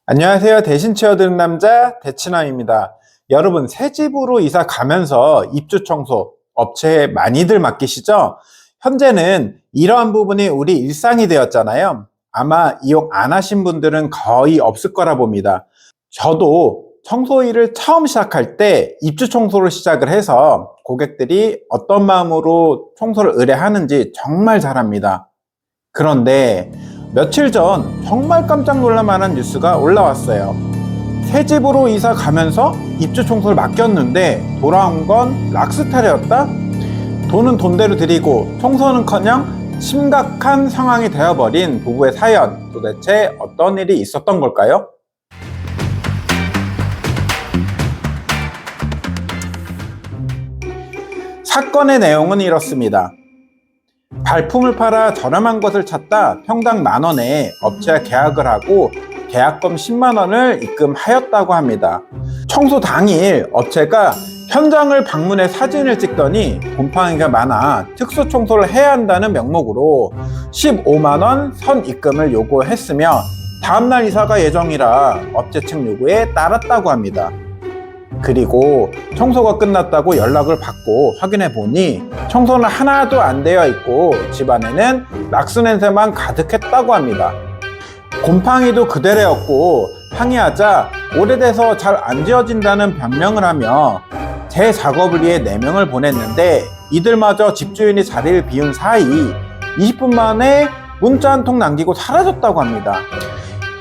안녕하세요. 대신 채워드는 남자 대치남입니다. 여러분, 새 집으로 이사 가면서 입주 청소 업체에 많이들 맡기시죠? 현재는 이러한 부분이 우리 일상이 되었잖아요. 아마 이용 안 하신 분들은 거의 없을 거라 봅니다. 저도 청소 일을 처음 시작할 때 입주 청소를 시작을 해서 고객들이 어떤 마음으로 청소를 의뢰하는지 정말 잘 압니다. 그런데 며칠 전 정말 깜짝 놀랄 만한 뉴스가 올라왔어요. 새 집으로 이사 가면서 입주 청소를 맡겼는데 돌아온 건 락스타르였다? 돈은 돈대로 드리고 청소는커녕 심각한 상황이 되어버린 부부의 사연, 도대체 어떤 일이 있었던 걸까요? 사건의 내용은 이렇습니다. 발품을 팔아 저렴한 것을 찾다 평당 10,000원에 업체와 계약을 하고 계약금 100,000원을 입금하였다고 합니다. 청소 당일 업체가 현장을 방문해 사진을 찍더니 곰팡이가 많아 특수 청소를 해야 한다는 명목으로 150,000원 선입금을 요구했으며 다음날 이사가 예정이라 업체 측 요구에 따랐다고 합니다. 그리고 청소가 끝났다고 연락을 받고 확인해 보니 청소는 하나도 안 되어 있고 집안에는 락스 냄새만 가득했다고 합니다. 곰팡이도 그대로였고 항의하자 오래돼서 잘 안 지워진다는 변명을 하며 재작업을 위해 4명을 보냈는데 이들마저 집주인이 자리를 비운 사이 20분 만에 문자 한 통 남기고 사라졌다고 합니다.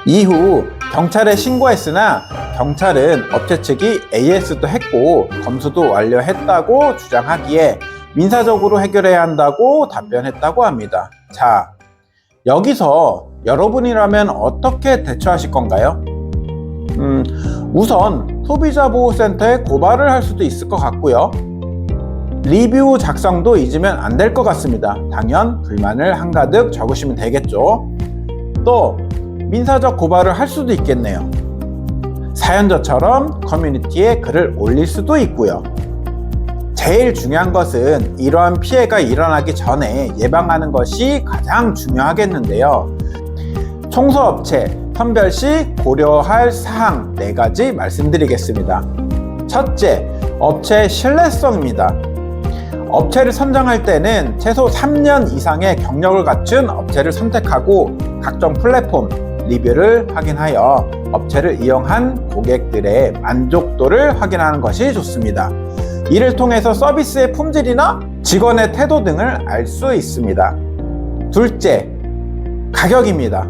이후 경찰에 신고했으나 경찰은 업체 측이 AS도 했고 검수도 완료했다고 주장하기에 민사적으로 해결해야 한다고 답변했다고 합니다. 자, 여기서 여러분이라면 어떻게 대처하실 건가요? 우선 소비자보호센터에 고발을 할 수도 있을 것 같고요. 리뷰 작성도 잊으면 안 될 것 같습니다. 당연 불만을 한가득 적으시면 되겠죠. 또 민사적 고발을 할 수도 있겠네요. 사연자처럼 커뮤니티에 글을 올릴 수도 있고요. 제일 중요한 것은 이러한 피해가 일어나기 전에 예방하는 것이 가장 중요하겠는데요. 청소업체 선별 시 고려할 사항 4가지 말씀드리겠습니다. 첫째, 업체의 신뢰성입니다. 업체를 선정할 때는 최소 3년 이상의 경력을 갖춘 업체를 선택하고 각종 플랫폼, 리뷰를 확인하여 업체를 이용한 고객들의 만족도를 확인하는 것이 좋습니다. 이를 통해서 서비스의 품질이나 직원의 태도 등을 알 수 있습니다. 둘째, 가격입니다.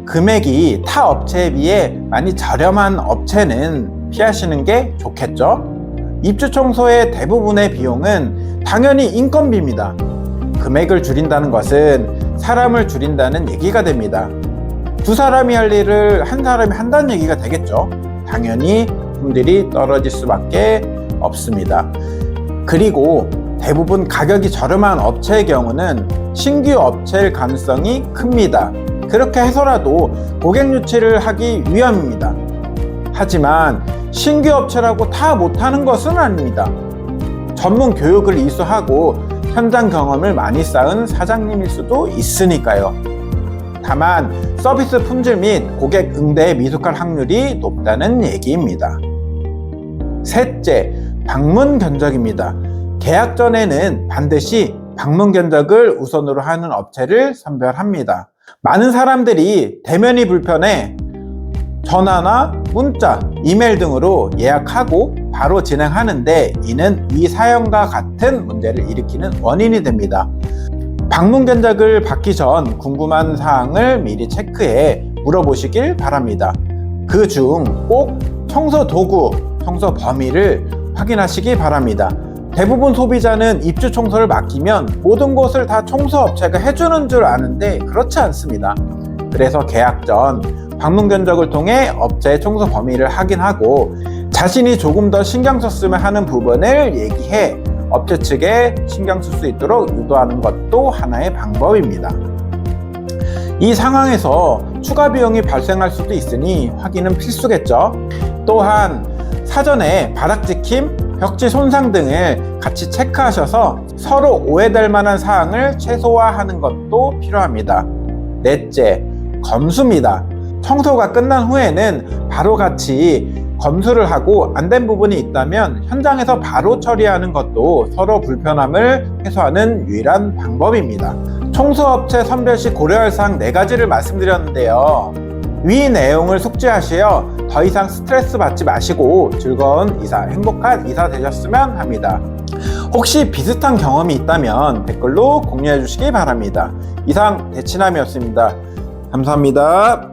금액이 타 업체에 비해 많이 저렴한 업체는 피하시는 게 좋겠죠? 입주 청소의 대부분의 비용은 당연히 인건비입니다. 금액을 줄인다는 것은 사람을 줄인다는 얘기가 됩니다. 2사람이 할 일을 1사람이 한다는 얘기가 되겠죠. 당연히 품질이 떨어질 수밖에 없습니다. 그리고 대부분 가격이 저렴한 업체의 경우는 신규 업체일 가능성이 큽니다. 그렇게 해서라도 고객 유치를 하기 위함입니다. 하지만 신규 업체라고 다 못하는 것은 아닙니다. 전문 교육을 이수하고 현장 경험을 많이 쌓은 사장님일 수도 있으니까요. 다만 서비스 품질 및 고객 응대에 미숙할 확률이 높다는 얘기입니다. 셋째, 방문 견적입니다. 계약 전에는 반드시 방문 견적을 우선으로 하는 업체를 선별합니다. 많은 사람들이 대면이 불편해 전화나 문자, 이메일 등으로 예약하고 바로 진행하는데 이는 이 사연과 같은 문제를 일으키는 원인이 됩니다. 방문 견적을 받기 전 궁금한 사항을 미리 체크해 물어보시길 바랍니다. 그중 꼭 청소 도구, 청소 범위를 확인하시기 바랍니다. 대부분 소비자는 입주 청소를 맡기면 모든 것을 다 청소업체가 해주는 줄 아는데 그렇지 않습니다. 그래서 계약 전 방문 견적을 통해 업체의 청소 범위를 확인하고 자신이 조금 더 신경 썼으면 하는 부분을 얘기해 업체 측에 신경 쓸 수 있도록 유도하는 것도 하나의 방법입니다. 이 상황에서 추가 비용이 발생할 수도 있으니 확인은 필수겠죠. 또한 사전에 바닥지킴, 벽지 손상 등을 같이 체크하셔서 서로 오해될 만한 사항을 최소화하는 것도 필요합니다. 넷째, 검수입니다. 청소가 끝난 후에는 바로 같이 검수를 하고 안 된 부분이 있다면 현장에서 바로 처리하는 것도 서로 불편함을 해소하는 유일한 방법입니다. 청소업체 선별 시 고려할 사항 4가지를 말씀드렸는데요. 위 내용을 숙지하시어 더 이상 스트레스 받지 마시고 즐거운 이사, 행복한 이사 되셨으면 합니다. 혹시 비슷한 경험이 있다면 댓글로 공유해 주시기 바랍니다. 이상 대치남이었습니다. 감사합니다.